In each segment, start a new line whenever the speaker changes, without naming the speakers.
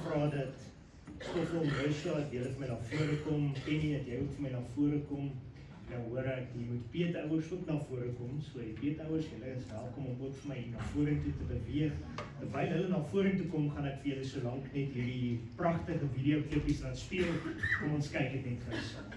vra dat Stoffel Mosha, dat julle vir my na vore kom, Penny, dat jy ook vir my na vore kom. Nou hoor ek, jy moet peetouers ook na vore kom, so die peetouers, julle is welkom om ook vir my na vorentoe te beweeg. Terwyl hulle na vorentoe kom, gaan ek vir julle so lank net hierdie pragtige videoklippies laat speel, kom ons kyk dit net gou saam.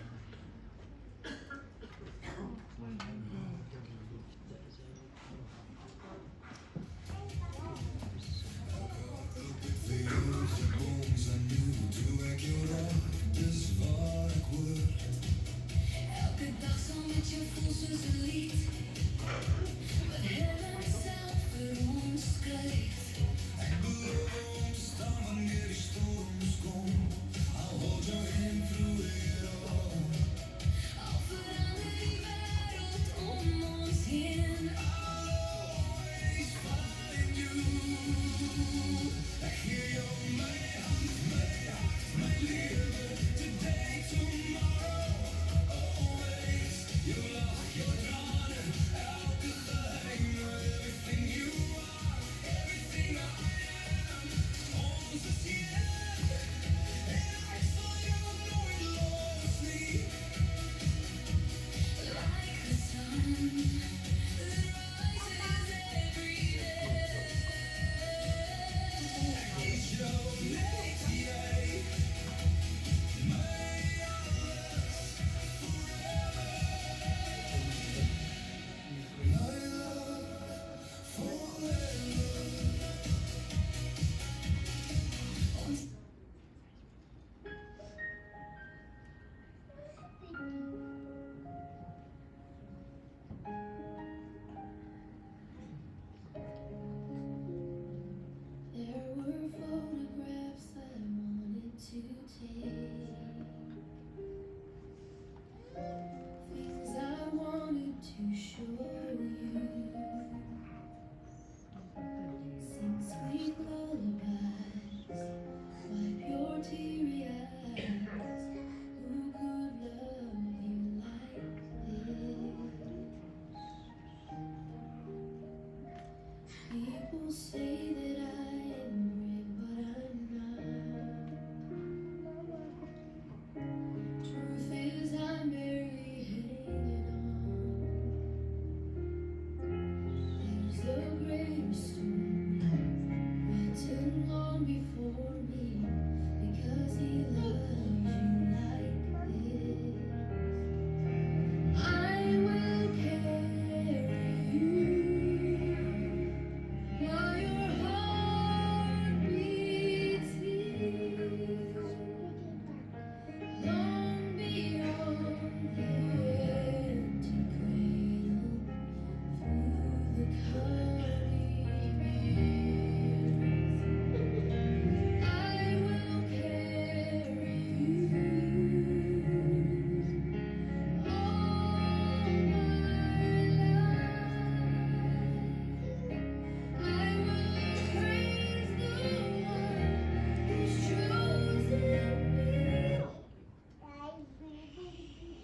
Elke dag zo met je voelt zoals een lied, wat helemaal zelf voor ons krijgt. Ik beloof om te staan wanneer die storms komen. I'll hold your hand through it all. Al verandert die wereld om ons heen, I'll always find you. Ik geef jou mijn hand, mijn liefde, today, tomorrow. You love your tranen, elke geheim, everything you are, everything I am, onze ziel. En ik zal jou nooit loslaten. Like the sun that rises every day. Is jouw next jij, mij alles forever. There were photographs I wanted to take, things I wanted to show you, sing sweet lullabies, wipe your teary eyes. Who could love you like this? People say that I am brave, but I'm not. Truth is I'm barely hanging on. There's a greater story written long before me, because he loves you like this. I will carry you while your heart beats here, long beyond the empty cradle, through the coming years. I will carry you all my life. I will praise the one who's chosen me.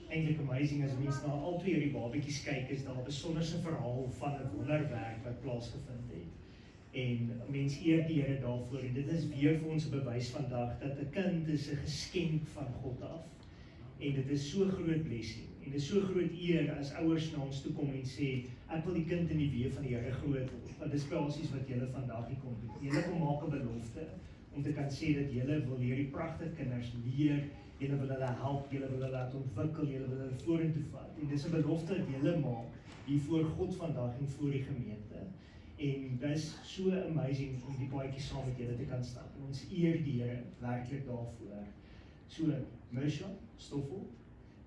Eintlik amazing as mens na al twee hierdie babetjies kyk, is daar 'n besonderse verhaal van 'n wonderwerk wat plaasgevind het. En mens eer die Here daarvoor, en dit is weer vir ons 'n bewys vandag dat 'n kind is 'n geskenk van God af. En dit is so groot blessing, en dit is so groot eer as ouers na ons toe kom en sê, ek wil die kind in die weë van die Here groot word, want dit is basies wat julle vandag hier kom doen. Julle kom maak 'n belofte, om te kan sê dat julle wil hierdie pragtige kinders leer, julle wil hulle help, julle wil hulle laat ontwikkel, julle wil hulle vorentoe vat. En dis 'n belofte wat julle maak hier voor God vandag en voor die gemeente. En dis so amazing om die paadjie saam met julle te kan stap. En ons eer die Here werklik daarvoor. So, Mosha, Stoffel,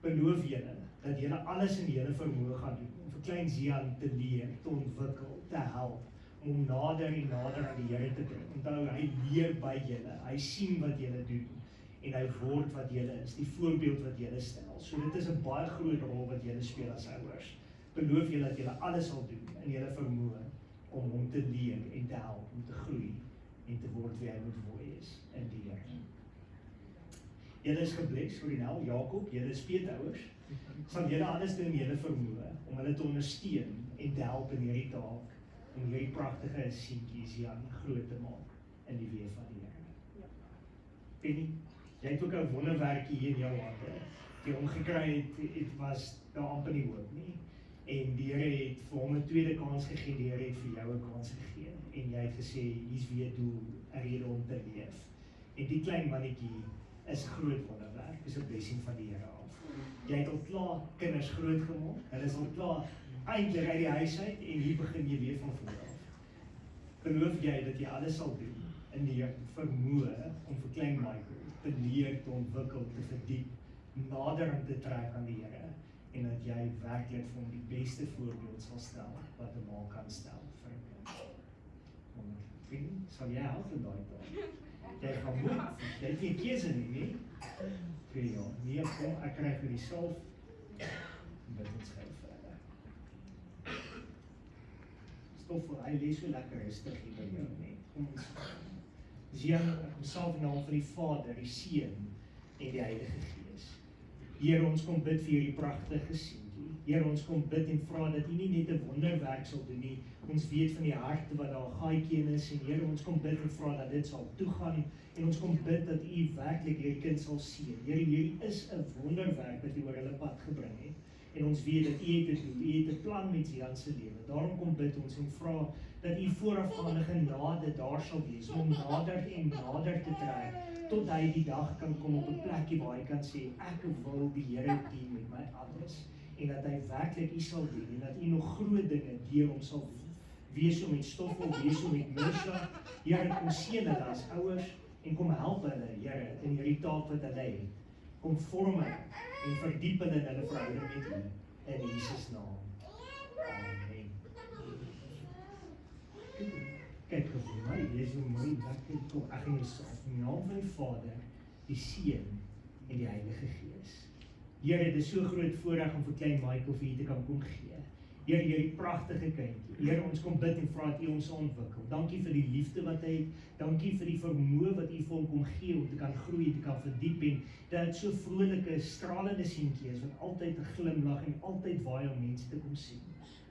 beloof julle dat julle alles in julle vermoë gaan doen om vir klein Zian te leer, te ontwikkel, te help, om hom nader en nader aan die Here te bring. Onthou, hy leer by julle, hy sien wat julle doen, en hy word wat julle is, die voorbeeld wat julle stel. So dit is 'n baie groot rol wat julle speel as ouers. Beloof julle dat julle alles sal doen in julle vermoë om hom te leer en te help om te groei en te word wie hy moet wees in die Here. Julle is gebless, Rinel, Jakob, julle is peetouers. Sal julle alles doen in julle vermoë om hulle te ondersteun en te help in hierdie taak om hierdie pragtige seentjie Zian groot te maak in die weë van die Here. Penny, jy het ook 'n wonderwerkie hier in jou hande. Die hom gekry het was daar amper nie hoop nie. En die Here het vir hom 'n tweede kans gegee, die Here het vir jou 'n kans gegee. En jy het gesê, hier's weer doel, 'n rede om te leef. En die klein mannetjie is 'n groot wonderwerk, is 'n blessing van die Here af. Jy het al klaar kinders groot gemaak, hulle is al klaar eintlik uit die huis uit en hier begin jy weer van voor af. Beloof jy dat jy alles sal doen in die vermoë om vir klein Michael te leer, te ontwikkel, te verdiep, nader aan te trek aan die Here en dat jy werklik vir hom die beste voorbeeld sal stel wat 'n ma kan stel vir 'n kind. Sal jy help in daai taak? Jy gaan moet, jy het nie 'n keuse nie. 2 jaar. Nee, kom, ek kry vir die salf. Bid ons gou verder. Stoffel, hy lees so lekker rustig hier by jou, nee. Kom ons. Seën homself in die naam van die Vader, die Seun en die Heilige Gees. Here, ons kom bid vir hierdie pragtige seentjie. Here, ons kom bid en vra dat U nie net 'n wonderwerk sal doen nie. Ons weet van die harte wat daar 'n gaatjie in is en Here, ons kom bid en vra dat dit sal toegaan en ons kom bid dat U werklik hierdie kind sal seën. Here, hierdie is 'n wonderwerk wat U oor hulle pad gebring het. En ons weet dat U het 'n plan met Jan se lewe. Daarom kom bid ons en vra dat U voorafgaande genade daar sal wees om nader en nader te trek tot hy die dag kan kom op 'n plekkie waar hy kan sê ek wil die Here dien met my alles en dat hy werklik U sal dien en dat U nog groot dinge deur hom sal doen. Wees so met Stoffel, wees so met Mirsha. Here, kom seën hulle as ouers en kom help hulle, Here, in hierdie taak wat hulle het. Kom vorm hulle en verdiep hulle in hulle verhouding met U in Jesus naam. Amen. Kyk vir my, jy is so mooi, lekker kom. Ek gaan jouself in die naam van die Vader, die Seun en die Heilige Gees. Here, dit is so groot voorreg om vir klein Michael vir U te kan kom gee. Here, hierdie pragtige kindjie. Here, ons kom bid en vra dat U hom sal ontwikkel. Dankie vir die liefde wat hy het. Dankie vir die vermoë wat U vir hom kom gee om te kan groei, te kan verdiep en dat dit so vrolike, stralende seentjie is wat altyd 'n glimlag en altyd waai om mense te kom sien.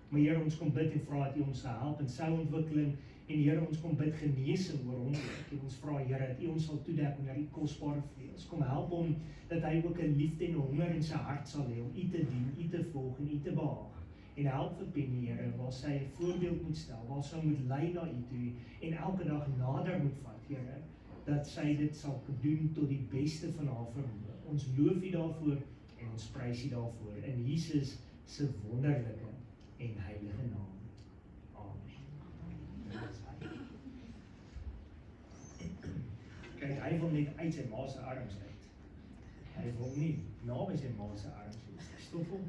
Maar Here, ons kom bid en vra dat U hom sal help in sy ontwikkeling en Here, ons kom bid genesing oor hom en ons vra Here dat U hom sal toedek onder U kosbare vleuels. Kom help hom dat hy ook 'n liefde en 'n honger in sy hart sal hê om U te dien, U te volg en U te behaag. En help vir Penny, Here, waar sy 'n voorbeeld moet stel, waar sy moet lei na U toe en elke dag nader moet vat, Here, dat sy dit sal doen tot die beste van haar vermoë. Ons loof U daarvoor en ons prys U daarvoor in Jesus se wonderlike en heilige naam. Amen. Kyk, hy wil net uit sy ma se arms uit. Hy wil nie naby sy ma se arms wees. Stoffel.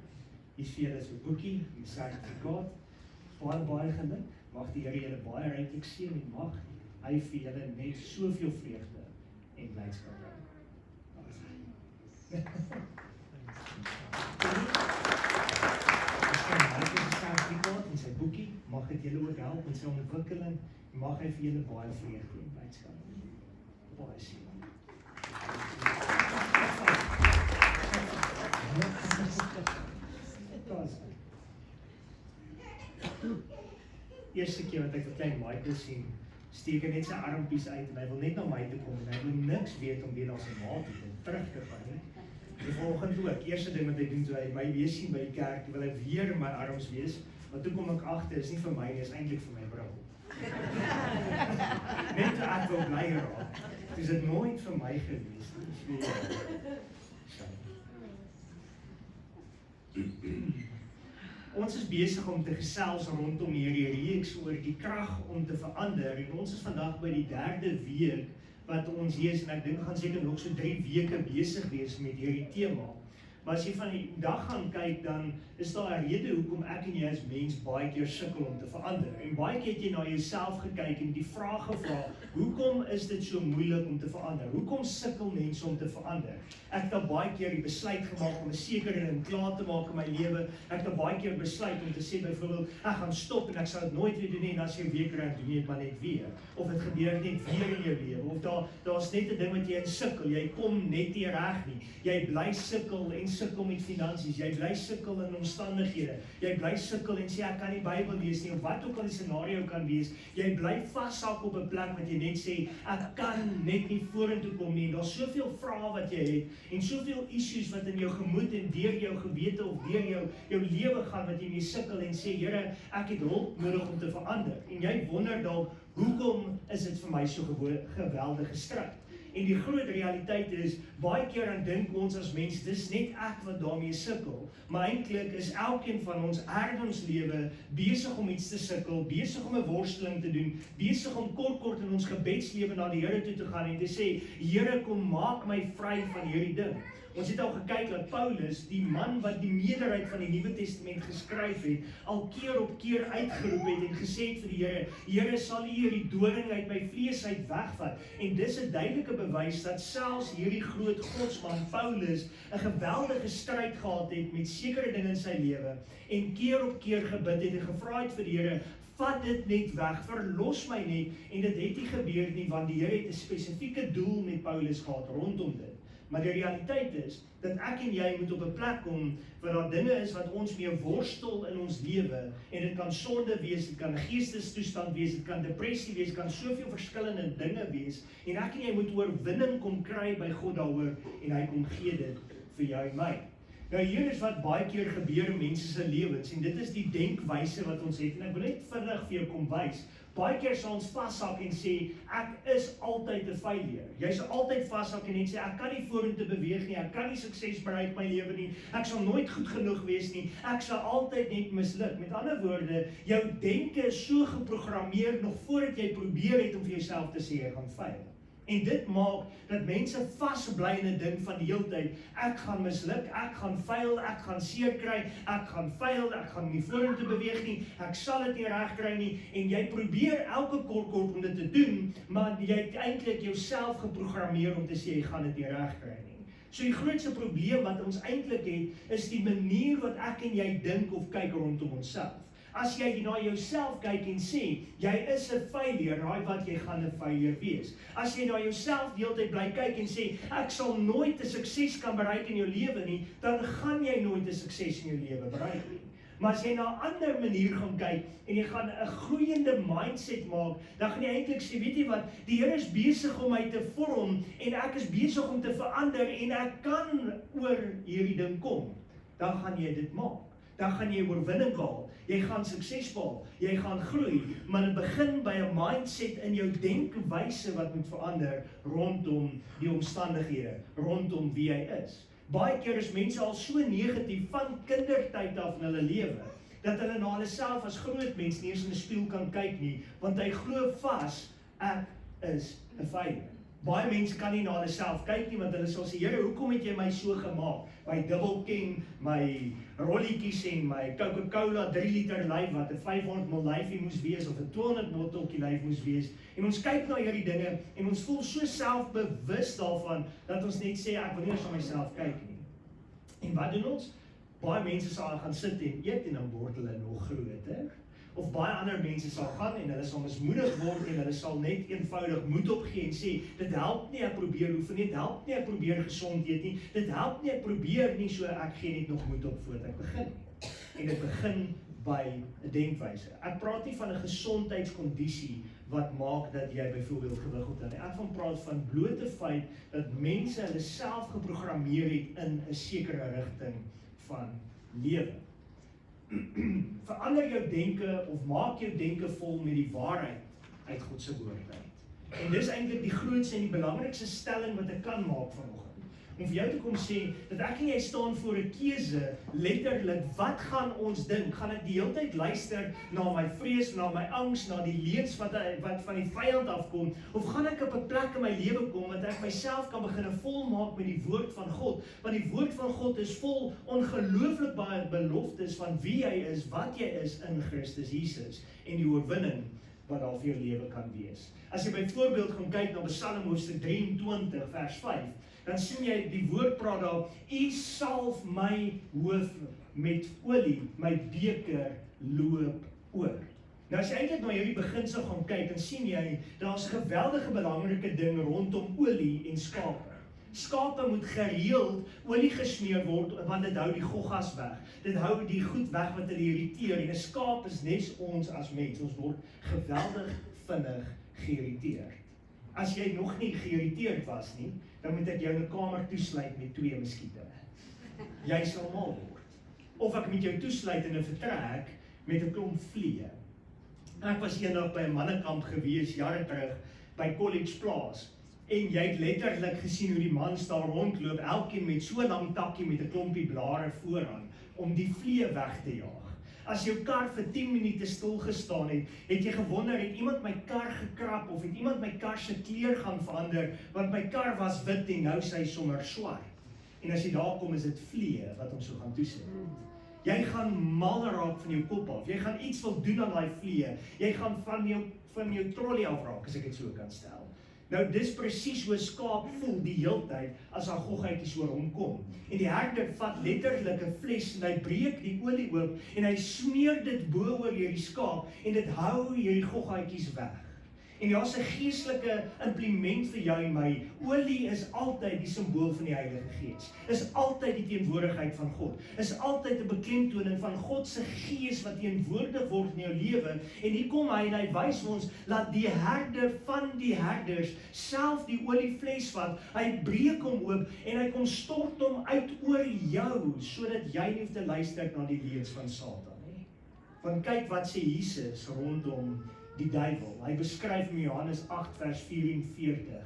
Hier is vir julle so 'n boekie, die sertifikaat. Baie geluk. Mag die Here julle baie ryklik seën en mag hy vir julle net soveel vreugde en blydskap bring. Hy het 'n sertifikaat in sy boekie. Mag dit julle ook help in sy ontwikkeling. Mag hy vir julle baie vreugde en blydskap bring. Baie seën. Eerste keer wat ek vir klein Michael sien, steek hy net sy armpies uit en hy wil net na my toe kom en hy wil niks weet om weer na sy ma toe kom, terug te gaan nie. Die volgende ook, eerste ding wat hy doen, toe hy my weer sien by die kerk, wil hy weer in my arms wees, maar toe kom ek agter, is nie vir my nie, is eintlik vir my vrou. Net toe ek wil bly raak, is dit nooit vir my gewees nie. Ons is besig om te gesels rondom hierdie reeks oor die krag om te verander en ons is vandag by die 3de week wat ons hier is en ek dink gaan seker nog so 3 weke besig wees met hierdie tema. Maar as jy van die dag gaan kyk, dan is daar 'n rede hoekom ek en jy as mens baie keer sukkel om te verander. En baie keer het jy na jouself gekyk en die vraag gevra, hoekom is dit so moeilik om te verander? Hoekom sukkel mense om te verander? Ek het baie keer die besluit gemaak om 'n sekere ding klaar te maak in my lewe. Ek het baie keer besluit om te sê byvoorbeeld, ek gaan stop en ek sal dit nooit weer doen nie en as jy 'n week reg doen jy dit maar net weer. Of dit gebeur net weer in jou lewe of daar's net 'n ding wat jy in sukkel, jy kom net nie reg nie. Jy bly sukkel en sukkel met finansies, jy bly sukkel in omstandighede, jy bly sukkel en sê ek kan nie Bybel lees nie, of wat ook al die scenario kan wees, jy bly vashak op 'n plek wat jy net sê, ek kan net nie vorentoe kom nie, en daar's soveel vrae wat jy het, en soveel issues wat in jou gemoed en deur jou gewete of deur jou lewe gaan, wat jy mee sukkel en sê, Here, ek het hulp nodig om te verander, en jy wonder dalk, hoekom is dit vir my so geweldige stryd? En die groot realiteit is, baie keer dan dink ons as mens, dis net ek wat daarmee sukkel, maar eintlik is elkeen van ons ons lewe besig om iets te sukkel, besig om 'n worsteling te doen, besig om kort in ons gebedslewe na die Here toe te gaan en te sê, Here, kom maak my vry van hierdie ding. Ons het al gekyk dat Paulus, die man wat die meerderheid van die Nuwe Testament geskryf het, al keer op keer uitgeroep het en gesê het vir die Here, Here, sal U hierdie doring uit my vlees uit wegvat. En dis 'n duidelike bewys dat selfs hierdie groot godsman Paulus 'n geweldige stryd gehad het met sekere dinge in sy lewe en keer op keer gebid het en gevra het vir die Here, vat dit net weg, verlos my net, en dit het nie gebeur nie, want die Here het 'n spesifieke doel met Paulus gehad rondom dit. Maar die realiteit is, dat ek en jy moet op 'n plek kom, waar daar dinge is wat ons mee worstel in ons lewe, en dit kan sonde wees, dit kan 'n geestestoestand wees, dit kan depressie wees, dit kan soveel verskillende dinge wees, en ek en jy moet oorwinning kom kry by God daaroor, en hy kom gee dit vir jou en my. Nou hier is wat baie keer gebeur in mense se lewens, en dit is die denkwyse wat ons het, en ek wil net vinnig vir jou kom wys. Baie keer sal ons vashak en sê, ek is altyd 'n failure. Jy sal altyd vashak en net sê, ek kan nie vorentoe beweeg nie, ek kan nie sukses bereik my lewe nie, ek sal nooit goed genoeg wees nie, ek sal altyd net misluk. Met ander woorde, jou denke is so geprogrammeer nog voordat jy probeer het om vir jouself te sê, jy gaan fail. En dit maak dat mense vasbly in 'n ding van die hele tyd, ek gaan misluk, ek gaan fail, ek gaan seer kry, ek gaan fail, ek gaan nie vorentoe beweeg nie, ek sal dit nie reg kry nie, en jy probeer elke kort om dit te doen, maar jy het eintlik jouself geprogrammeer om te sê, jy gaan dit nie reg kry nie. So die grootste probleem wat ons eintlik het, is die manier wat ek en jy dink of kyk rondom onsself. As jy na jouself kyk en sê, jy is 'n failure, raai wat, jy gaan 'n failure wees. As jy na jouself die hele tyd bly kyk en sê, ek sal nooit 'n sukses kan bereik in jou lewe nie, dan gaan jy nooit 'n sukses in jou lewe bereik nie. Maar as jy na 'n ander manier gaan kyk, en jy gaan 'n groeiende mindset maak, dan gaan jy eintlik sê, weet jy wat, die Here is besig om my te vorm, en ek is besig om te verander, en ek kan oor hierdie ding kom. Dan gaan jy dit maak. Dan gaan jy oorwinning behaal, jy gaan sukses behaal, jy gaan groei, maar dit begin by 'n mindset in jou denkwyse wat moet verander rondom die omstandighede, rondom wie jy is. Baie keer is mense al so negatief van kindertyd af in hulle lewe, dat hulle na hulle self as groot mens nie eens in 'n spieël kan kyk nie, want hy glo vas, ek is 'n failure. Baie mense kan nie na hulle self kyk nie, want hulle sal sê, Here, hoekom het jy my so gemaak? My dubbelken, my rolletjies en my Coca-Cola 3 liter lyf, wat 'n 500 ml lyfie moes wees, of 'n 200 ml tokkie lyf moes wees. En ons kyk na hierdie dinge, en ons voel so selfbewus daarvan, dat ons net sê, ek wil nie eens na myself kyk nie. En wat doen ons? Baie mense sal gaan sit en eet, en dan word hulle nog groter. Of baie ander mense sal gaan en hulle sal mismoedig word en hulle sal net eenvoudig moed opgee en sê, dit help nie, ek probeer oefen nie, dit help nie, ek probeer gesond eet nie, dit help nie, ek probeer nie, so ek gee net nog moed op voordat ek begin. En dit begin by 'n denkwyse. Ek praat nie van 'n gesondheidskondisie wat maak dat jy byvoorbeeld gewig optel nie. Ek praat van blote feit dat mense hulle self geprogrammeer het in 'n sekere rigting van lewe. Verander jou denke of maak jou denke vol met die waarheid uit God se woord uit. En dis eintlik die grootste en die belangrikste stelling wat ek kan maak vanoggend. Om vir jou te kom sê, dat ek en jy staan voor 'n keuse, letterlik, wat gaan ons dink? Gaan ek die hele tyd luister na my vrees, na my angs, na die leuns wat van die vyand afkom, of gaan ek op 'n plek in my lewe kom, dat ek myself kan begin volmaak met die woord van God, want die woord van God is vol ongelooflik baie beloftes van wie hy is, wat jy is in Christus Jesus, en die oorwinning wat daar vir jou lewe kan wees. As jy byvoorbeeld gaan kyk na Psalm hoofstuk 23 vers 5, dan sien jy die woord praat daar, U salf my hoof met olie, my beker loop oor. Nou as jy eintlik na hierdie beginsel gaan kyk, dan sien jy, daar's 'n geweldige belangrike ding rondom olie en skape. Skape moet gereeld olie gesmeer word, want dit hou die goggas weg. Dit hou die goed weg wat hulle irriteer, en 'n skaap is nes ons as mens, ons word geweldig vinnig geïrriteerd. As jy nog nie geïrriteerd was nie, dan moet ek jou in 'n kamer toesluit met 2 muskiete. Jy sal mal word. Of ek moet jou toesluit in 'n vertrek met 'n klomp vliee. Ek was eendag by 'n mannekamp gewees, jare terug, by College Plaas. En jy het letterlik gesien hoe die mans daar rondloop, elkeen met so 'n lang takkie met 'n klompie blare vooraan, om die vliee weg te jaag. As jou kar vir 10 minute stil gestaan het, het jy gewonder, het iemand my kar gekrap, of het iemand my kar se kleur gaan verander, want my kar was wit en nou is hy sommer swart. En as jy daar kom, is dit vliee wat ons so gaan toesit. Jy gaan mal raak van jou kop af, jy gaan iets wil doen aan daai vliee, jy gaan van jou trolley afraak, as ek dit so kan stel. Nou, dis presies hoe 'n skaap voel die heeltyd as daar goggetjies oor hom kom. En die herder vat letterlik 'n fles en hy breek die olie oop en hy smeer dit bo oor hierdie skaap en dit hou hierdie goggetjies weg. En daar's 'n geestelike implement vir jou en my. Olie is altyd die simbool van die Heilige Gees. Is altyd die teenwoordigheid van God. Is altyd 'n beklemtoning van God se Gees wat teenwoordig word in jou lewe. En hier kom hy en hy wys ons dat die herder van die herders self die oliefles vat. Hy breek hom oop en hy kom stort hom uit oor jou, sodat jy nie hoef te luister na die leuns van Satan nie. Want kyk wat sê Jesus rondom die duiwel. Hy beskryf in Johannes 8 vers 44.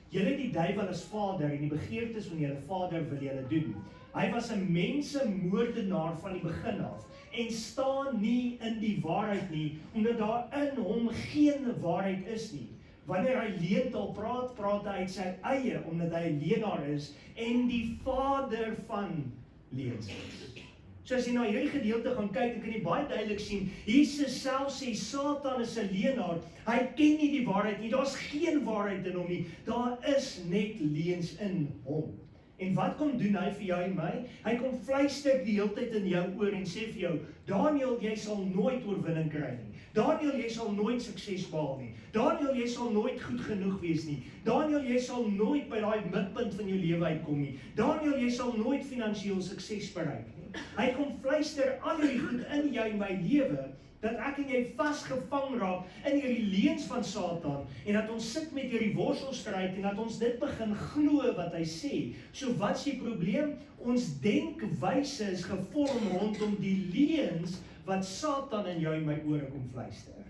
Julle die duiwel as vader en die begeertes van julle vader wil julle doen. Hy was 'n mensemoordenaar van die begin af en staan nie in die waarheid nie, omdat daar in hom geen waarheid is nie. Wanneer hy leentaal praat, praat hy uit sy eie, omdat hy 'n leenaar is en die vader van leuns is. So as jy na hierdie gedeelte gaan kyk, dan kan jy baie duidelik sien, Jesus self sê, Satan is 'n leenaar, hy ken nie die waarheid nie, daar's geen waarheid in hom nie, daar is net leuns in hom. En wat kom doen hy vir jou en my? Hy kom fluister die hele tyd in jou oor en sê vir jou, Daniel, jy sal nooit oorwinning kry nie. Daniel, jy sal nooit sukses behaal nie. Daniel, jy sal nooit goed genoeg wees nie. Daniel, jy sal nooit by daai mikpunt van jou lewe uitkom nie. Daniel, jy sal nooit finansiëel sukses bereik nie. Hy kom fluister al hierdie goed in jou en my lewe, dat ek en jy vasgevang raak in hierdie leuns van Satan, en dat ons sit met hierdie worstelstryd, en dat ons dit begin glo wat hy sê. So wat is die probleem? Ons denkwyse is gevorm rondom die leuns wat Satan in jou en my ore kom fluister.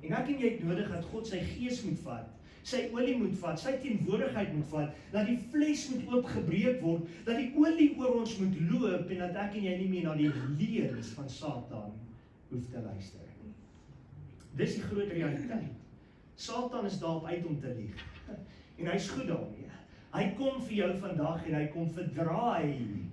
En ek en jy het nodig dat God sy gees moet vat, sy olie moet vat, sy teenwoordigheid moet vat, dat die vles moet oopgebreek word, dat die olie oor ons moet loop, en dat ek en jy nie meer na die leuns van Satan hoef te luister nie. Dis die groot realiteit. Satan is daarop uit om te lieg. En hy's goed daarmee. Hy kom vir jou vandag en hy kom verdraai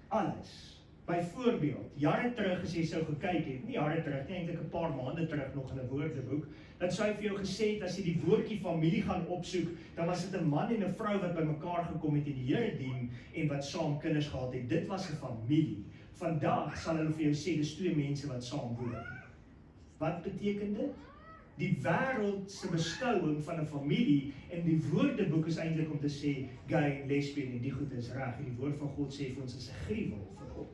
alles. Byvoorbeeld, jare terug as jy sou gekyk het, nie jare terug nie, eintlik 'n paar maande terug nog in 'n woordeboek, dan sou hy vir jou gesê het, as jy die woordjie familie gaan opsoek, dan was dit 'n man en 'n vrou wat bymekaar gekom het en die Here dien en wat saam kinders gehad het. Dit was 'n familie. Vandag sal hulle vir jou sê, dis 2 mense wat saam woon. Wat beteken dit? Die wêreld se beskouing van 'n familie en die woordeboek is eintlik om te sê gay en lesbian en die goed is reg. En die woord van God sê vir ons is 'n gruwel vir God.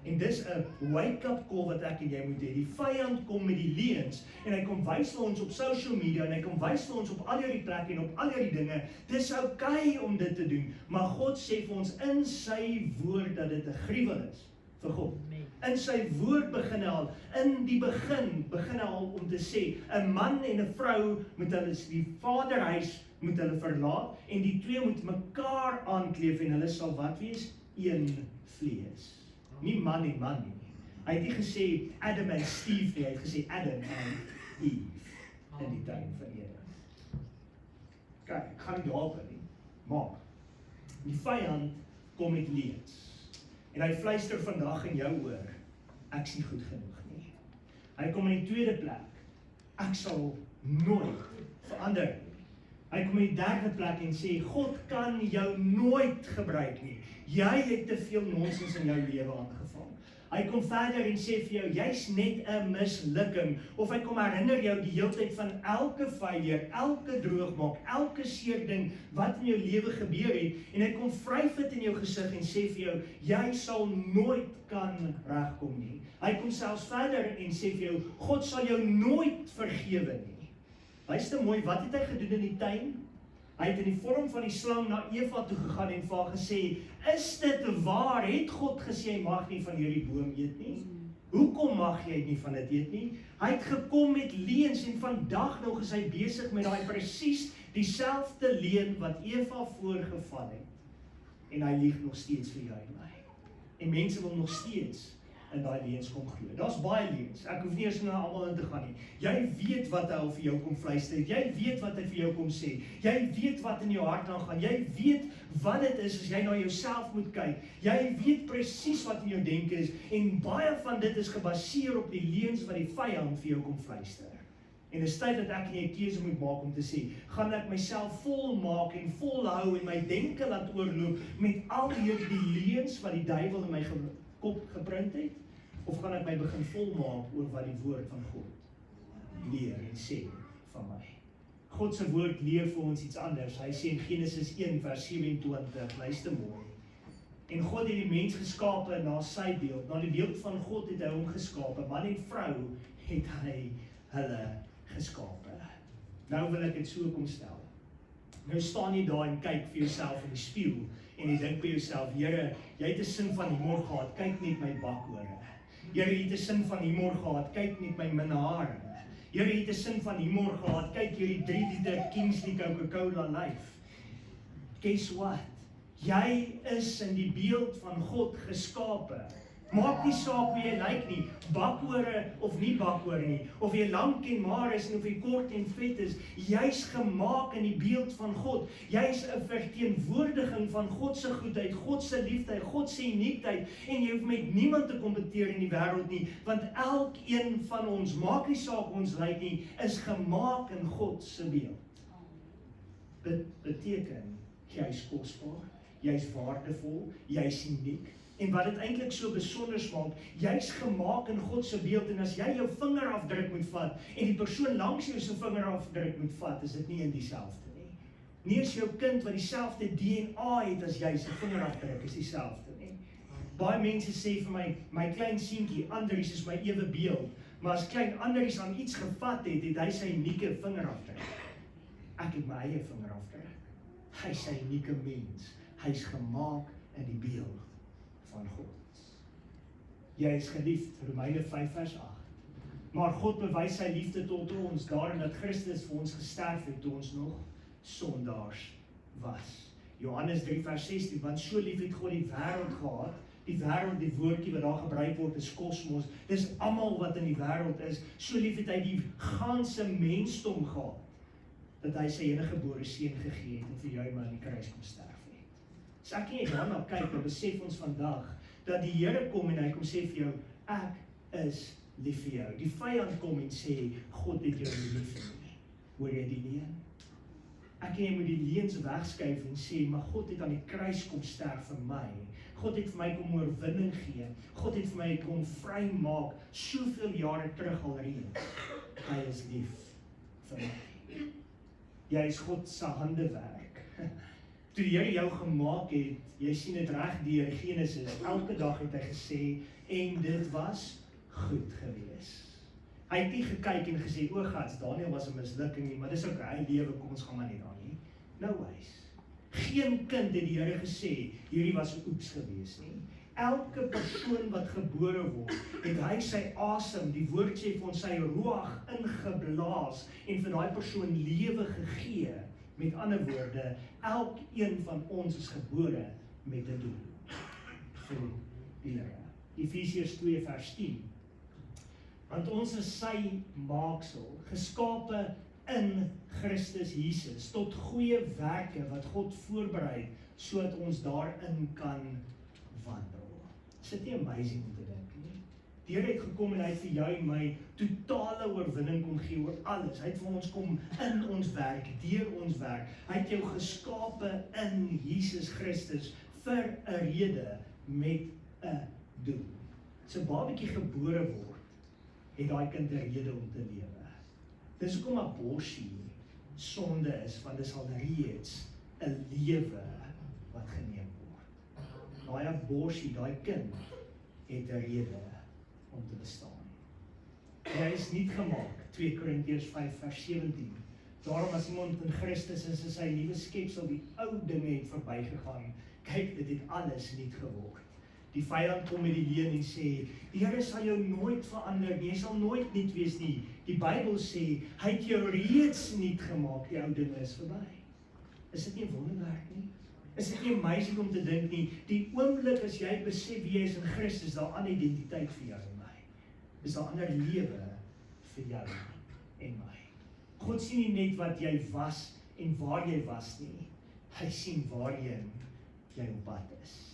En dis 'n wake-up call wat ek en jy moet hê. Die vyand kom met die leuns en hy kom wys vir ons op social media en hy kom wys vir ons op al hierdie plekke en op al hierdie dinge. Dis oukei om dit te doen, maar God sê vir ons in sy woord dat dit 'n gruwel is vir God. In sy woord begin hy al, in die begin hy al om te sê, 'n man en 'n vrou moet hulle die vaderhuis moet hulle verlaat en die twee moet mekaar aankleef en hulle sal wat wees? Een vlees. Nie man en man nie. Hy het nie gesê Adam en Steve nie, hy het gesê Adam en Eve in die tuin van Eden. Kyk, ek gaan nie daarop nie, maar die vyand kom met leuns. En hy fluister vandag in jou oor, ek's nie goed genoeg nie. Hy kom in die tweede plek, ek sal nooit verander nie. Hy kom in die derde plek en sê, God kan jou nooit gebruik nie. Jy het te veel nonsens in jou lewe aangevang. Hy kom verder en sê vir jou, jy's net 'n mislukking. Of hy kom herinner jou die hele tyd van elke failure, elke droogmaak, elke seer ding wat in jou lewe gebeur het. En hy kom vryf dit in jou gesig en sê vir jou, jy sal nooit kan regkom nie. Hy kom selfs verder en sê vir jou, God sal jou nooit vergewe nie. Luister mooi, wat het hy gedoen in die tuin? Hy het in die vorm van die slang na Eva toe gegaan en vir haar gesê, is dit waar? Het God gesê, jy mag nie van hierdie boom eet nie? Hoekom mag jy nie van dit eet nie? Hy het gekom met leuns en vandag nog is hy besig met daai presies dieselfde leuen wat Eva voorgeval het. En hy lieg nog steeds vir jou en my. En mense wil nog steeds in daai leuns kom glo. Daar's baie leuns. Ek hoef nie eers na almal in te gaan nie. Jy weet wat hy al vir jou kom fluister. Jy weet wat hy vir jou kom sê. Jy weet wat in jou hart aangaan. Jy weet wat dit is as jy na jouself moet kyk. Jy weet presies wat in jou denke is en baie van dit is gebaseer op die leuns wat die vyand vir jou kom fluister. En dit is tyd dat ek 'n keuse moet maak om te sê, gaan ek myself volmaak en volhou en my denke laat oorloop met al hierdie leuns wat die duiwel in my kop geprint het, of gaan ek my begin volmaak oor wat die woord van God leer en sê van my. God se woord leer vir ons iets anders. Hy sê in Genesis 1 vers 27, luister mooi. En God het die mens geskape na sy beeld, na die beeld van God het hy hom geskape, man en vrou het hy hulle geskape. Nou wil ek dit so kom stel. Nou staan jy daar en kyk vir jouself in die spieël en jy dink by jouself, Here, jy het 'n sin van humor gehad, kyk net my bakhore. Here, jy het 'n sin van humor gehad, kyk net my minhare. Here, jy het 'n sin van humor gehad, kyk hierdie 3 liter Kingsley Coca-Cola lyf. Guess what? Jy is in die beeld van God geskape. Maak nie saak hoe jy lyk nie, bakhore of nie bakhore nie, of jy lank en maar is en of jy kort en vet is, jy's gemaak in die beeld van God. Jy's 'n verteenwoordiging van God se goedheid, God se liefde, God se uniekheid en jy hoef met niemand te kompeteer in die wêreld nie, want elkeen van ons, maak nie saak hoe ons lyk nie, is gemaak in God se beeld. Dit beteken jy's kosbaar, jy's waardevol, jy's uniek. En wat dit eintlik so besonder maak, jy's gemaak in God se beeld en as jy jou vingerafdruk moet vat en die persoon langs jou se vingerafdruk moet vat, is dit nie in dieselfde nie. Nie as jou kind wat dieselfde DNA het as jy se vingerafdruk is dieselfde nie. Baie mense sê vir my, my klein seentjie Andries is my ewe beeld, maar as klein Andries aan iets gevat het, het hy sy unieke vingerafdruk. Ek het my eie vingerafdruk. Hy's sy unieke mens. Hy's gemaak in die beeld van God. Jy is geliefd, Romeine 5 vers 8. Maar God bewys sy liefde tot ons daarin dat Christus vir ons gesterf het toe ons nog sondaars was. Johannes 3 vers 16, want so lief het God die wêreld gehad, die wêreld, die woordjie wat daar gebruik word is kosmos, dis almal wat in die wêreld is, so lief het hy die ganse mensdom gehad, dat hy sy eniggebore seun gegee het en vir jou en my aan die kruis kom sterf. As ek en jy daarna kyk, dan besef ons vandag dat die Here kom en hy kom sê vir jou, ek is lief vir jou. Die vyand kom en sê, God het jou nie lief vir my. Hoor jy die leuen? Ek en jy moet die leuns wegskuif en sê, maar God het aan die kruis kom sterf vir my. God het vir my kom oorwinning gee. God het vir my kom vrymaak, soveel jare terug alreeds. Hy is lief vir my. Jy is God se handewerk. Toe die Here jou gemaak het, jy sien dit reg deur Genesis, elke dag het hy gesê, en dit was goed gewees. Hy het nie gekyk en gesê, o gats, Daniel was 'n mislukking nie, maar dis ook hy lewe, kom ons gaan maar net daar nie. Nou wys. Geen kind het die Here gesê, hierdie was 'n oeps gewees nie. Elke persoon wat gebore word, het hy sy asem, die woord sê vir ons sy ruach ingeblaas en vir daai persoon lewe gegee. Met ander woorde, elkeen van ons is gebore met 'n doel. Vir die Here. Efesiërs 2 vers 10. Want ons is sy maaksel, geskape in Christus Jesus, tot goeie werke wat God voorberei, sodat ons daarin kan wandel. Is dit nie amazing om te dink nie? Die Here het gekom en hy het vir jou en my totale oorwinning kom gee oor alles. Hy het vir ons kom in ons werk, deur ons werk. Hy het jou geskape in Jesus Christus vir 'n rede met 'n doel. As 'n babatjie gebore word, het daai kind 'n rede om te lewe. Dis hoekom abortus sonde is, want dis al reeds 'n lewe wat geneem word. Daai abortus, daai kind, het 'n rede om te bestaan. Hy is nie gemaak, 2 Korintiërs 5 vers 17. Daarom as iemand in Christus is hy 'n nuwe skepsel, die ou dinge het verbygegaan. Kyk, dit het alles nuut geword. Die vyand kom met die leuen en sê, die Here sal jou nooit verander nie, jy sal nooit nuut wees nie. Die Bybel sê, hy het jou reeds nuut gemaak, die ou dinge is verby. Is dit nie 'n wonderwerk nie? Is dit nie amazing om te dink nie, die oomblik as jy besef wie jy is in Christus, daar 'n ander identiteit vir jou en my. Is daar 'n ander lewe vir jou en my. God sien nie net wat jy was en waar jy was nie, hy sien waarheen jy op pad is.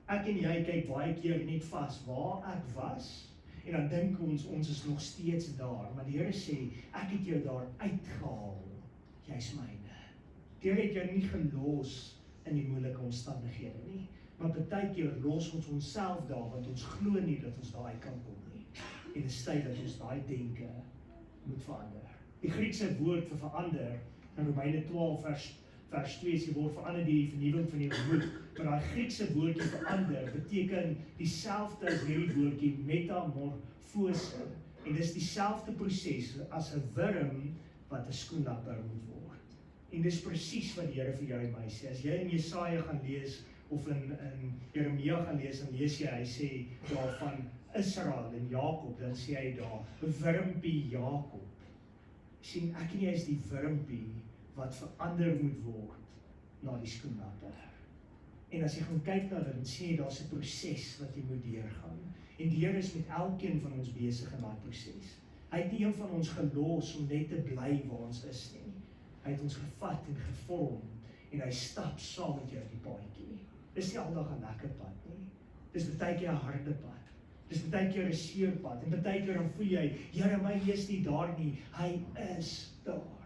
Ek en jy kyk baie keer net vas waar ek was, en dan dink ons is nog steeds daar, maar die Here sê, ek het jou daar uitgehaal, jy's myne. Die Here het jou nie gelos in die moeilike omstandighede nie, maar baie keer los ons onsself daar, want ons glo nie dat ons daar uit kan kom nie, en dit is tyd dat ons daai denke moet verander. Die Griekse woord vir verander, in Romeine 12 vers 2 sê word verander die vernuwing van die gemoed, maar daai Griekse woordjie verander beteken dieselfde as hierdie woordjie metamorfose, en dis dieselfde proses as 'n wurm wat 'n skoenlapper moet word. En dis presies wat die Here vir jou en my sê. As jy in Jesaja gaan lees of in Jeremia gaan lees, dan lees jy hy sê daar van Israel en Jakob, dan sê hy daar wurmpie Jakob. Sien, ek en jy is die wurmpie wat verander moet word na die skoenlapper. En as jy gaan kyk na dit, dan sê jy daar's 'n proses wat jy moet deurgaan. En die Here is met elkeen van ons besig in daai proses. Hy het nie een van ons gelos om net te bly waar ons is nie. Hy het ons gevat en gevorm en hy stap saam met jou op die paadjie. Dis nie aldag 'n lekker pad nie. Dis baie keer 'n harde pad. Dis baie keer 'n seerpad en baie keer dan voel jy, Here, my is nie daar nie. Hy is daar.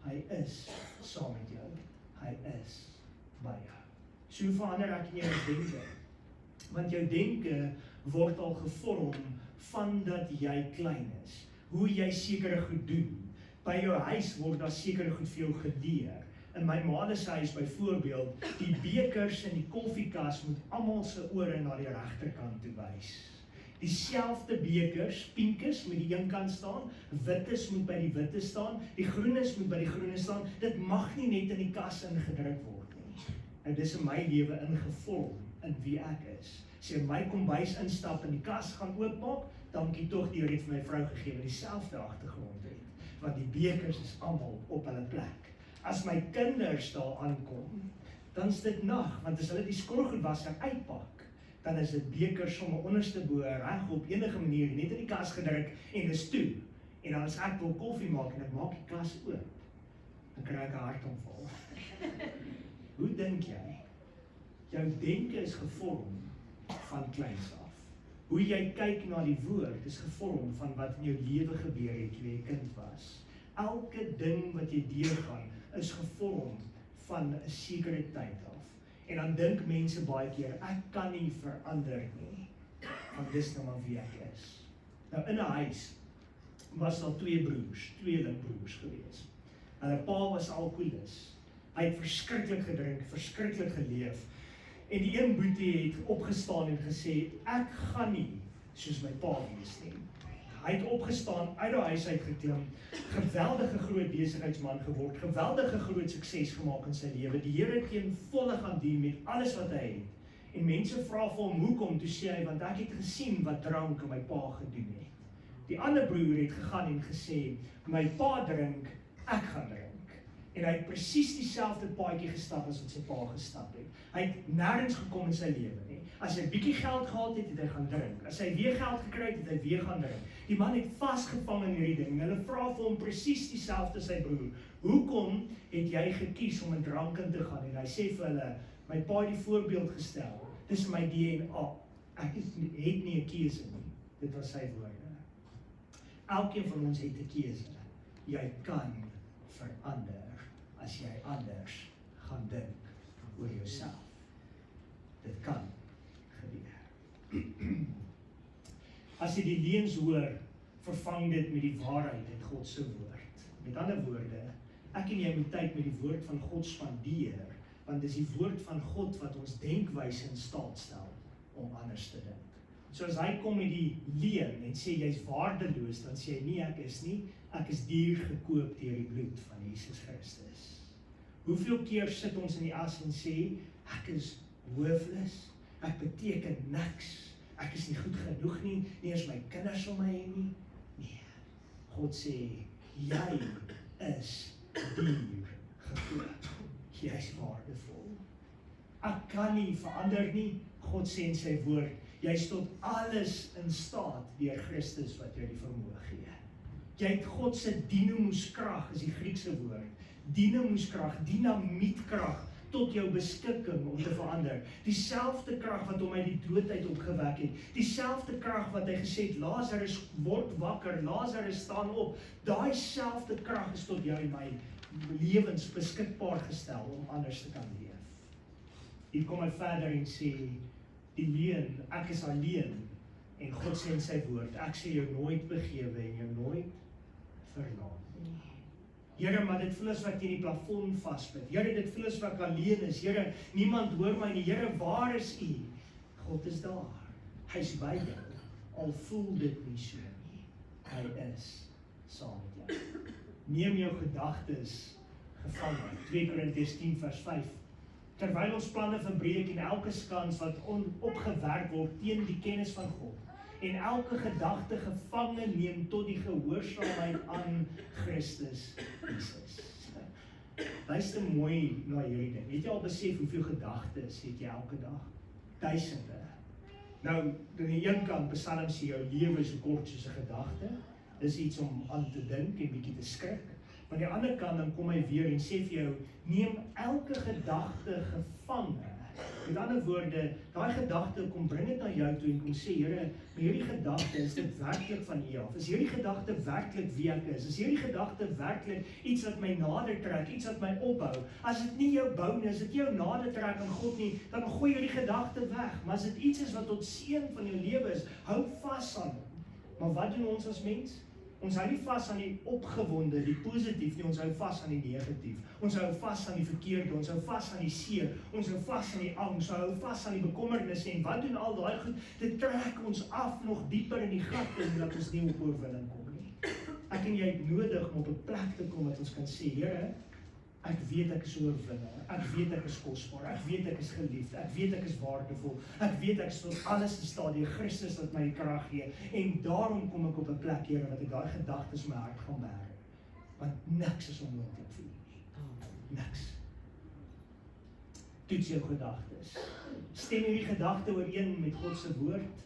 Hy is saam met jou. Hy is by jou. So hoe verander ek in jou denke? Want jou denke word al gevorm van dat jy klein is. Hoe jy sekere goed doen. By jou huis word daar sekere goed vir jou geleer. In my ma se huis byvoorbeeld, die bekers in die koffiekas moet almal se ore na die regterkant toe wys. Dieselfde bekers, pinkes moet die een kant staan, wittes moet by die witte staan, die groenes moet by die groene staan. Dit mag nie net in die kas ingedruk word nie. En dis in my lewe ingevorm in wie ek is. As jy in my kombuis instap en die kas gaan oopmaak, dankie tog, die Here het vir my vrou gegee wat dieselfde agtergrond het. Want die bekers is almal op hulle plek. As my kinders daar aankom, dan is dit nag, want as hulle die skottelgoed was en uitpak, dan is dit bekers sommer onderste bo reg op enige manier net in die kas gedruk en dis toe. En dan as ek wil koffie maak en ek maak die kas oop, dan kry ek 'n hartaanval. Hoe dink jy? Jou denke is gevorm van kleins af. Hoe jy kyk na die woord is gevorm van wat in jou lewe gebeur het toe jy 'n kind was. Elke ding wat jy deurgaan is gevorm van 'n sekere tyd af. En dan dink mense baie keer, ek kan nie verander nie, want dis nou maar wie ek is. Nou in 'n huis was daar tweelingbroers gewees. Hulle pa was alkoholist. Hy het verskriklik gedrink, verskriklik geleef. En die een boetie het opgestaan en gesê, ek gaan nie soos my pa wees nie. Hy het opgestaan, uit die huis uitgeklim, geweldige groot besigheidsman geword, geweldige groot sukses gemaak in sy lewe, die Here teen volle gaan dien met alles wat hy het. En mense vra vir hom, hoekom? Toe sê hy, want ek het gesien wat drank in my pa gedoen het. Die ander broer het gegaan en gesê, my pa drink, ek gaan drink. En hy het presies dieselfde paadjie gestap as wat sy pa gestap het. Hy het nêrens gekom in sy lewe nie. As hy bietjie geld gehad het, het hy gaan drink. As hy weer geld gekry het, het hy weer gaan drink. Die man het vasgevang in hierdie ding. Hulle vra vir hom presies dieselfde as sy broer. Hoekom het jy gekies om in drank in te gaan? En hy sê vir hulle, my pa het die voorbeeld gestel. Dis my DNA. Ek het nie 'n keuse nie. Dit was sy woorde. Elkeen van ons het 'n keuse. Jy kan verander as jy anders gaan dink oor jouself. Dit kan gebeur. As jy die leuns hoor, vervang dit met die waarheid uit God se woord. Met ander woorde, ek en jy moet tyd met die woord van God spandeer, want dis die woord van God wat ons denkwyse in staat stel om anders te dink. So as hy kom met die leuen en sê jy's waardeloos, dan sê hy nie ek is nie, ek is duur gekoop deur die bloed van Jesus Christus. Hoeveel keer sit ons in die as en sê ek is worthless, ek beteken niks, ek is nie goed genoeg nie, nie eens my kinders wil my hê nie. Nee, God sê jy is duur gekoop. Jy is waardevol. Ek kan nie verander nie. God sê in sy woord, jy is tot alles in staat deur Christus wat jou die vermoë gee. Jy het God se dinamoeskrag, is die Griekse woord. Dinamoeskrag, dinamietkrag tot jou beskikking om te verander. Dieselfde krag wat hom uit die dood uit opgewek het. Dieselfde krag wat hy gesê het, Lazarus word wakker, Lazarus staan op. Daai selfde krag is tot jou en my lewens beskikbaar gestel om anders te kan leef. Hier kom hy verder en sê, die leuen, ek is alleen, en God sê in sy woord, ek sê jou nooit begewe en jou nooit verlaat. Here, maar dit voel as wat teen die plafon vasbyt. Here, dit voel as wat ek alleen is. Here, niemand hoor my nie. Here, waar is U? God is daar. Hy's by jou. Al voel dit nie so nie. Hy is saam met jou. Neem jou gedagtes gevange. 2 Korintiërs 10 vers 5. Terwyl ons planne verbreek en elke skans wat opgewerk word teen die kennis van God, en elke gedagte gevange neem tot die gehoorsaamheid aan Christus Jesus. Luister mooi na hierdie ding. Het jy al besef hoeveel gedagtes het jy elke dag? Duisende. Nou, aan die een kant Psalm sê jou lewe is so kort soos 'n gedagte. Dis iets om aan te dink en bietjie te skrik. Maar aan die ander kant dan kom hy weer en sê vir jou, neem elke gedagte gevange. Met ander woorde, daai gedagte kom bring dit na jou toe en kom sê, Here, maar hierdie gedagte, is dit werklik van U af? Is hierdie gedagte werklik wie ek is? Is hierdie gedagte werklik iets wat my nader trek, iets wat my opbou? As dit nie jou bou nie, as dit jou nader trek aan God nie, dan gooi jy die gedagte weg. Maar as dit iets is wat tot seën van jou lewe is, hou vas aan hom. Maar wat doen ons as mens? Ons hou nie vas aan die opgewonde, die positief nie, ons hou vas aan die negatief. Ons hou vas aan die verkeerde, ons hou vas aan die seer, ons hou vas aan die angs, ons hou vas aan die bekommernisse en wat doen al daai goed? Dit trek ons af nog dieper in die gat en dat ons nie op oorwinning kom nie. Ek en jy het nodig om op 'n plek te kom wat ons kan sê, Here, ek weet ek is oorwinnaar, ek weet ek is kosbaar, ek weet ek is geliefd, ek weet ek is waardevol, ek weet ek is tot alles in staat deur Christus wat my krag gee, en daarom kom ek op 'n plek, Here, wat ek daai gedagtes in my hart gaan bære, want niks is onmoontlik vir U nie, niks. Toets jou gedagtes, stem hierdie gedagte ooreen met God se woord,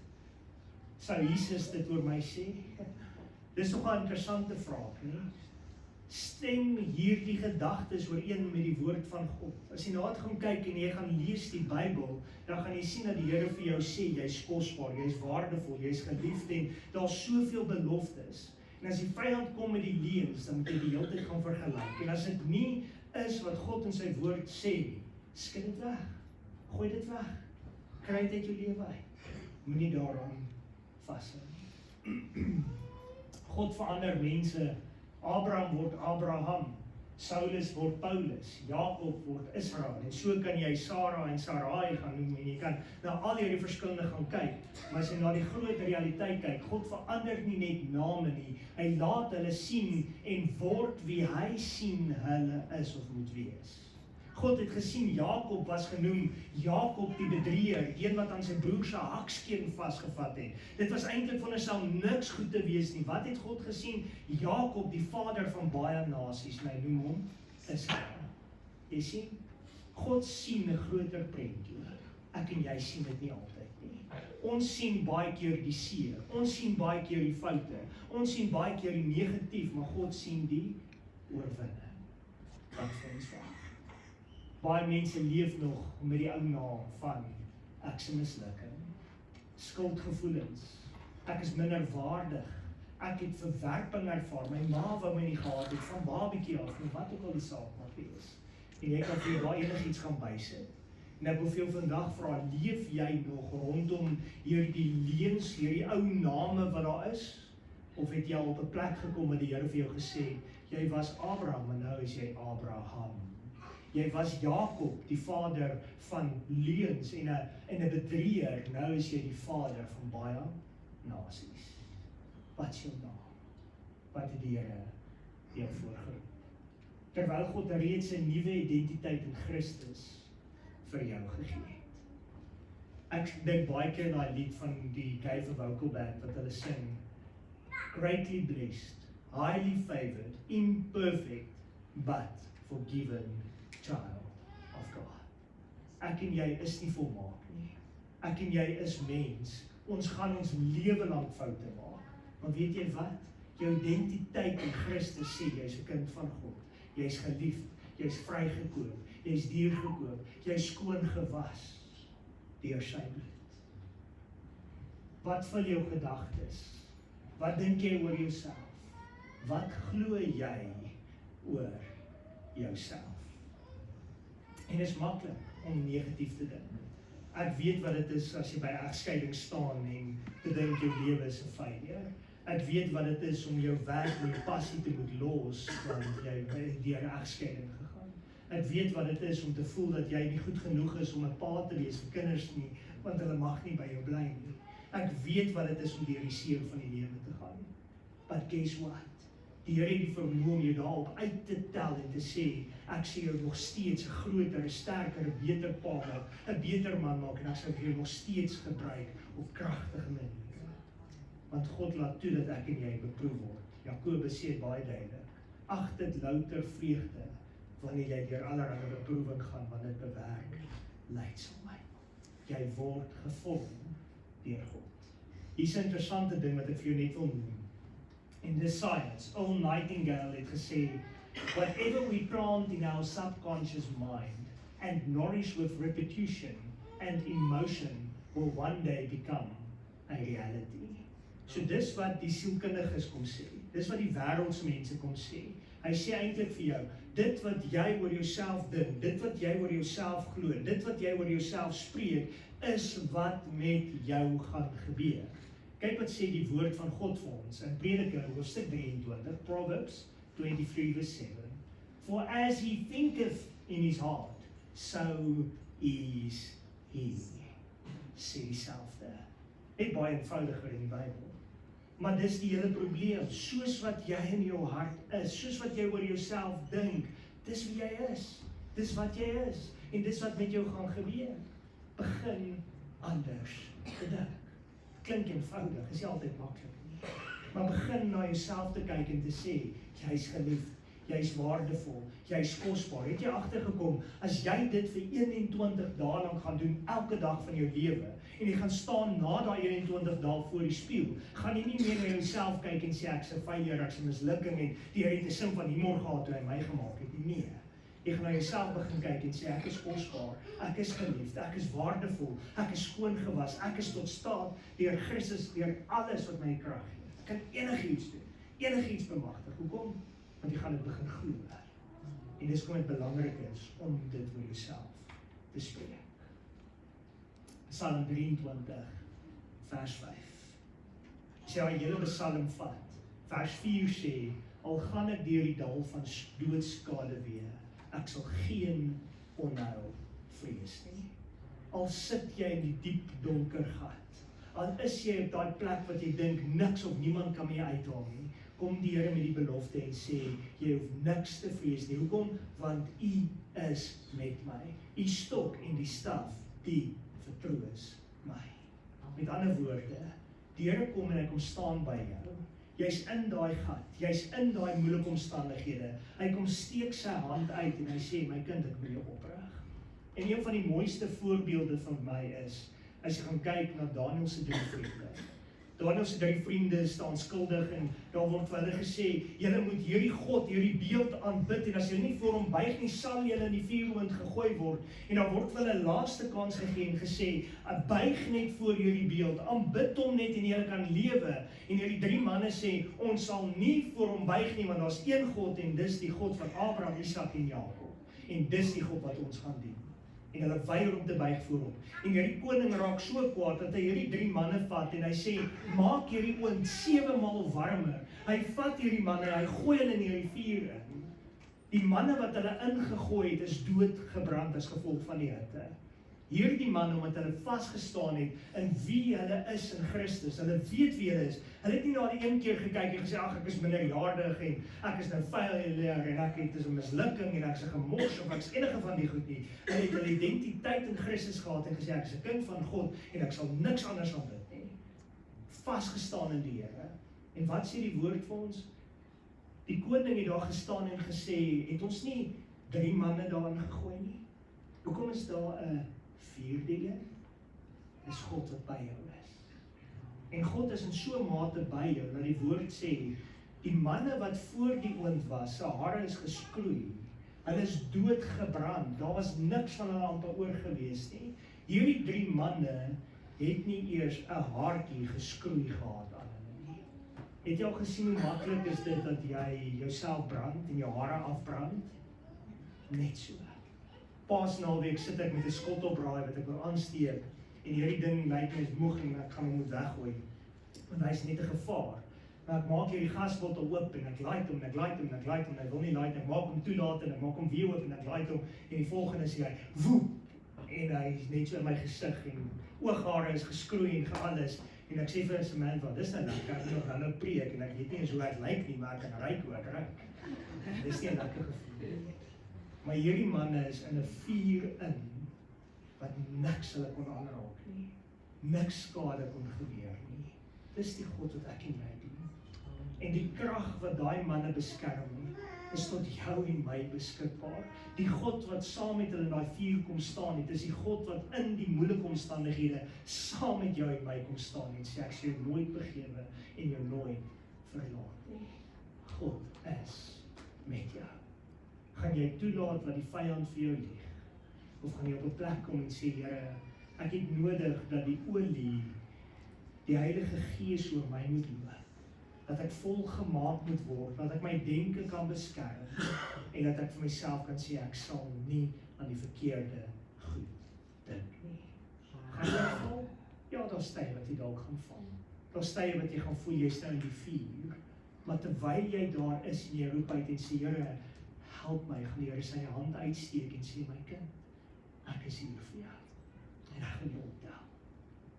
sou Jesus dit oor my sê? Dis nog 'n interessante vraag, nie? Stem hierdie gedagtes ooreen met die woord van God. As jy na dit gaan kyk en jy gaan lees die Bybel, dan gaan jy sien dat die Here vir jou sê, jy's kosbaar, jy's waardevol, jy's geliefd en daar's soveel beloftes. En as die vyand kom met die leuns, dan moet jy die hele tyd gaan vergelyk. En as dit nie is wat God in sy woord sê nie, skud dit weg. Gooi dit weg. Kry dit uit jou lewe uit. Moenie daaraan vashou nie. God verander mense. Abraham word Abraham, Saulus word Paulus, Jakob word Israel, en so kan jy Sarah en Sarai gaan noem, en jy kan na al hierdie verskillende gaan kyk, maar as jy na die groot realiteit kyk, God verander nie net name nie, hy laat hulle sien en word wie hy sien hulle is of moet wees. God het gesien, Jakob was genoem, Jakob die bedrieër, een wat aan sy broer se hakskeen vasgevat het. Dit was eintlik veronderstel niks goed te wees nie. Wat het God gesien? Jakob, die vader van baie nasies, my noem hom Israel. Jy sien, God sien 'n groter prentjie. Ek en jy sien dit nie altyd nie. Ons sien baie keer die seer, ons sien baie keer die foute, ons sien baie keer die negatief, maar God sien die oorwinning. Wat vir ons vraag. Baie mense leef nog met die ou naam van ek se mislukking, skuldgevoelens, ek is minder waardig, ek het verwerping ervaar, my ma wou my nie gehad het, van babietjie af, en wat ook al die saak mag wees. En jy kan vir jou daar enigiets gaan bysit. En ek wil vir jou vandag vra, leef jy nog rondom hierdie leuns, hierdie ou name wat daar is? Of het jy al op 'n plek gekom wat die Here vir jou gesê, jy was Abraham, maar nou is jy Abraham. Jy was Jakob, die vader van leuns en 'n bedrieger, nou is jy die vader van baie nasies. Wat is jou naam? Wat het die Here jou voorgeroep? Terwyl God reeds 'n nuwe identiteit in Christus vir jou gegee het. Ek dink baie keer daai lied van die Dave Vocal Band wat hulle sing, greatly blessed, highly favored, imperfect, but forgiven child of God. Ek en jy is nie volmaak nie. Ek en jy is mens. Ons gaan ons lewe lank foute maak. Maar weet jy wat? Jou identiteit in Christus sê, jy's 'n kind van God. Jy's geliefd, jy's vrygekoop, jy's diergekoop, jy's skoon gewas deur sy bloed. Wat vul jou gedagtes? Wat dink jy oor jouself? Wat glo jy oor jouself? En dit is maklik om negatief te dink. Ek weet wat dit is as jy by egskeiding staan en te dink jou lewe is 'n failure. Ek weet wat dit is om jou werk en jou passie te moet los, want jy het deur 'n egskeiding gegaan. Ek weet wat dit is om te voel dat jy nie goed genoeg is om 'n pa te wees vir kinders nie, want hulle mag nie by jou bly nie. Ek weet wat dit is om deur die see van die lewe te gaan. But guess what? Die Here het die vermoë om jou daarop uit te tel en te sê, ek sê jou nog steeds 'n groter, 'n sterker, 'n beter pa maak, 'n beter man maak, en ek sal jou nog steeds gebruik op kragtige maniere. Want God laat toe dat ek en jy beproef word. Jakobus sê baie duidelik, ag dit louter vreugde wanneer jy deur allerlei beproewing gaan, want dit bewerk lydsaamheid. Jy word gevorm deur God. Hier's 'n interessante ding wat ek vir jou net wil noem. In the science, Earl Nightingale het gesê, whatever we plant in our subconscious mind and nourish with repetition and emotion will one day become a reality. So dis wat die sielkundiges kom sê, dis wat die wêreldsmense kom sê. Hy sê eintlik vir jou, dit wat jy oor jouself dink, dit wat jy oor jouself glo, dit wat jy oor jouself spreek, is wat met jou gaan gebeur. Kyk wat sê die woord van God vir ons in Prediker hoofstuk 23, Proverbs 23:7. For as he thinketh in his heart, so is he. Sê dieselfde. Net baie eenvoudiger in die Bybel. Maar dis die hele probleem, soos wat jy in jou hart is, soos wat jy oor jouself dink, dis wie jy is, dis wat jy is, en dis wat met jou gaan gebeur. Begin anders te dink. Klink eenvoudig, is nie altyd maklik nie. Maar begin na jouself te kyk en te sê, jy's geliefd, jy's waardevol, jy's kosbaar. Het jy agtergekom, as jy dit vir 21 dae lank gaan doen, elke dag van jou lewe, en jy gaan staan na daai 21 dae voor die spieël, gaan jy nie meer na jouself kyk en sê, ek's 'n failure, ek's 'n mislukking, en die Here het 'n sin van humor gehad toe hy my gemaak het. Nee. Jy gaan na jouself begin kyk en sê, ek is kosbaar, ek is geliefd, ek is waardevol, ek is skoon gewas, ek is tot staat deur Christus, deur alles wat my krag gee. Ek kan enigiets doen, enigiets bemagtig. Hoekom? Want jy gaan dit begin glo. En dis hoekom dit belangrik is om dit vir jouself te spreek. Psalm 23, vers 5. As jy die hele Psalm vat, vers 4 sê, al gaan ek deur die dal van doodskade weer, ek sal geen onheil vrees nie. Al sit jy in die diep donker gat, al is jy op daai plek wat jy dink niks of niemand kan my uithaal nie, kom die Here met die belofte en sê, jy hoef niks te vrees nie. Hoekom? Want U is met my. U stok en die staf, die vertroos my. Met ander woorde, die Here kom en hy kom staan by jou. Jy's in daai gat, jy's in daai moeilike omstandighede. Hy kom steek sy hand uit en hy sê, my kind, ek wil jou oprig. En een van die mooiste voorbeelde van my is, as jy gaan kyk na Daniël se 3 vriende. Daniël se 3 vriende staan skuldig en daar word vir hulle gesê, julle moet hierdie God, hierdie beeld aanbid en as julle nie voor hom buig nie, sal julle in die vuuroond gegooi word. En dan word vir hulle 'n laaste kans gegee en gesê, buig net voor hierdie beeld, aanbid hom net en julle kan lewe. En hierdie 3 manne sê, ons sal nie voor hom buig nie, want daar's een God en dis die God van Abraham, Isak en Jakob. En dis die God wat ons gaan dien. en hulle weier om te buig voor hom. En hierdie koning raak so kwaad dat hy hierdie 3 manne vat en hy sê, maak hierdie oond 7 maal warmer. Hy vat hierdie manne en hy gooi hulle in die vuur in. Die manne wat hulle ingegooi het, is doodgebrand as gevolg van die hitte. Hierdie manne, omdat hulle vasgestaan het in wie hulle is in Christus, hulle weet wie hulle is. Hulle het nie na die een keer gekyk en gesê, ag, ek is minderjarig en ek is nou failure en ek het 'n mislukking en ek is 'n gemors of ek is enige van die goed nie. Hulle het hulle identiteit in Christus gehad en gesê, ek is 'n kind van God en ek sal niks anders aan dit nie. Vasgestaan in die Here. En wat sê die woord vir ons? Die koning het daar gestaan en gesê, het ons nie 3 manne daarin gegooi nie? Hoekom is daar 'n 4de een? Dis God wat by jou is. En God is in so mate by jou, dat die woord sê, die manne wat voor die oond was, se hare is geskroei, hulle is doodgebrand, daar was niks van hulle amper oor gewees nie. Hierdie 3 manne het nie eers 'n haartjie geskroei gehad aan hulle nie. Het jy al gesien hoe maklik is dit dat jy jouself brand en jou hare afbrand? Net so. Paasnaweek sit ek met 'n skottelbraai wat ek wil aansteek en hierdie ding lyk my is moeg en ek gaan hom moet weggooi. Want hy is net 'n gevaar. Maar ek maak hierdie gasbottel oop en ek light hom en ek light hom en ek light hom en hy wil nie light en ek maak hom toelaat en ek maak hom weer oop en ek light hom en die volgende sê hy woep en hy is net so in my gesig en ooghare is geskroei en alles en ek sê vir Samantha, dis nou lekker, ek moet nog nou preek en ek weet nie eens hoe ek lyk nie, maar ek kan ruik hoe ek ruik. Dis nie 'n lekker gevoel. Maar hierdie manne is in 'n vuur in, wat niks hulle kon aanraak nie. Niks skade kon gebeur nie. Dis die God wat ek en jy dien. En die krag wat daai manne beskerm, is tot jou en my beskikbaar. Die God wat saam met hulle in daai vuur kom staan het, is die God wat in die moeilike omstandighede saam met jou en my kom staan en sê, ek sal jou nooit begewe en jou nooit verlaat nie. God is met jou. Gaan jy toelaat wat die vyand vir jou lieg? Of gaan jy op 'n plek kom en sê, Here, ek het nodig dat die olie, die Heilige Gees oor my moet loop, dat ek volgemaak moet word, dat ek my denke kan beskerm, en dat ek vir myself kan sê, ek sal nie aan die verkeerde goed dink nie. Gaan jy val? Ja, daar's tye wat jy dalk gaan val. Daar's tye wat jy gaan voel, jy staan in die vuur, maar terwyl jy daar is, en jy roep uit en sê, Here, help my, gaan die Here sy hand uitsteek en sê, my kind, ek is hier vir jou, en ek gaan jou optel.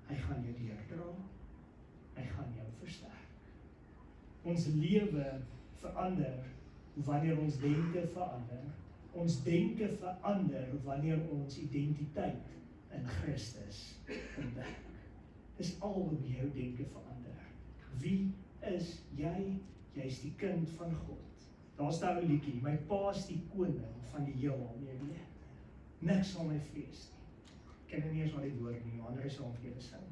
Hy gaan jou deurdra, hy gaan jou versterk. Ons lewe verander wanneer ons denke verander. Ons denke verander wanneer ons identiteit in Christus ontdek. Dis al hoe jou denke verander. Wie is jy? Jy is die kind van God. Daar's daai ou liedjie, my pa is die koning van die heelal, jy weet. Niks sal my vrees nie. Ek ken nie eens al die woord nie, ander is al vir julle sing.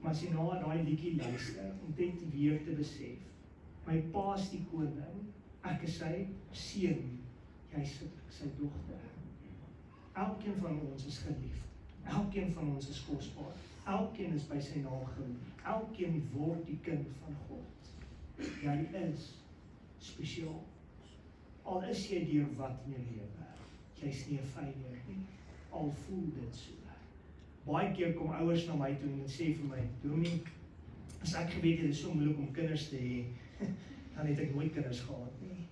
Maar as jy na daai liedjie luister, om dit weer te besef, my pa is die koning, ek is sy seun, jy is sy dogter. Elkeen van ons is geliefd, elkeen van ons is kosbaar, elkeen is by sy naam genoem, elkeen word die kind van God. Jy is spesiaal. Al is jy deur wat in jou lewe, jy's nie 'n failure nie, al voel dit so. Baie keer kom ouers na my toe en sê vir my, Dominee, as ek geweet het, dit is so moeilik om kinders te hê, dan het ek nooit kinders gehad nie.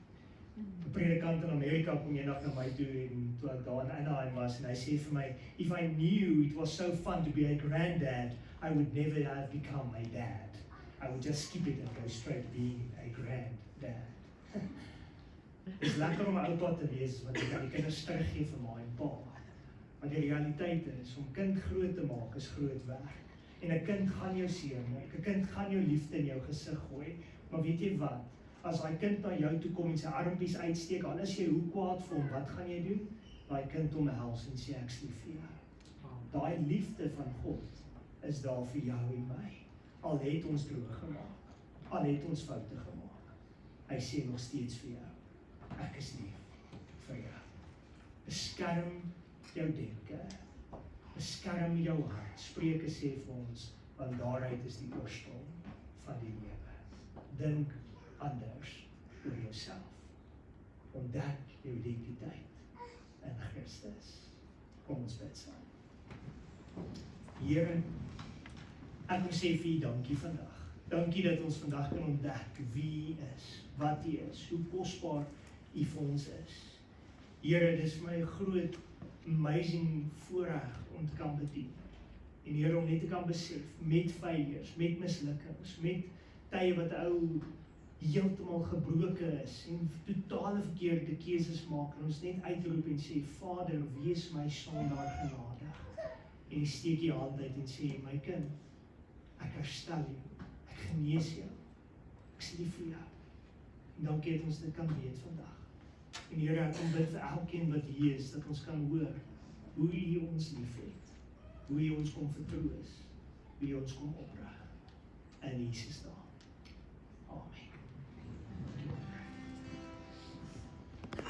'n Predikant in Amerika kom eendag na my toe en toe ek daar in Anaheim was en hy sê vir my, if I knew it was so fun to be a granddad, I would never have become a dad. I would just skip it and go straight to being a granddad. Dit is lekker om 'n oupa te wees wat jy die kinders teruggee vir ma en pa. Maar die realiteit is, om kind groot te maak is groot werk. En 'n kind gaan jou seëmaak, 'n kind gaan jou liefde in jou gesig gooi. Maar weet jy wat? As daai kind na jou toe kom en sy armpies uitsteek, al is jy hoe kwaad vir hom, wat gaan jy doen? Daai kind omhels en sê, ek is lief vir jou. Daai liefde van God is daar vir jou en my. Al het ons droog gemaak, al het ons foute gemaak. Hy sê nog steeds vir jou, ek is lief vir jou. Beskerm jou denke, beskerm jou hart. Spreuke sê vir ons, want daaruit is die oorsprong van die lewe. Dink anders oor jouself. Ontdek jou identiteit in Christus. Kom ons bid saam. Here, ek wil sê vir U dankie vandag. Dankie dat ons vandag kan ontdek wie U is, wat U is, hoe kosbaar U vir ons is. Here, dis vir my 'n groot, amazing voorreg om te kan bedien. En Here, om net te kan besef, met failures, met mislukkings, met tye wat ou heeltemal gebroken is en totale verkeerde keuses maak en ons net uitroep en sê, Vader, wees my sondaar genadig. En jy steek jy hand uit en sê, my kind, ek herstel jou, ek genees jou, ek is lief vir jou. En dankie dat ons dit kan weet vandag. En Here, ek kom bid vir elkeen wat hier is, dat ons kan hoor hoe U ons lief het, hoe U ons kom vertroos, hoe U ons kom oprig. In Jesus naam.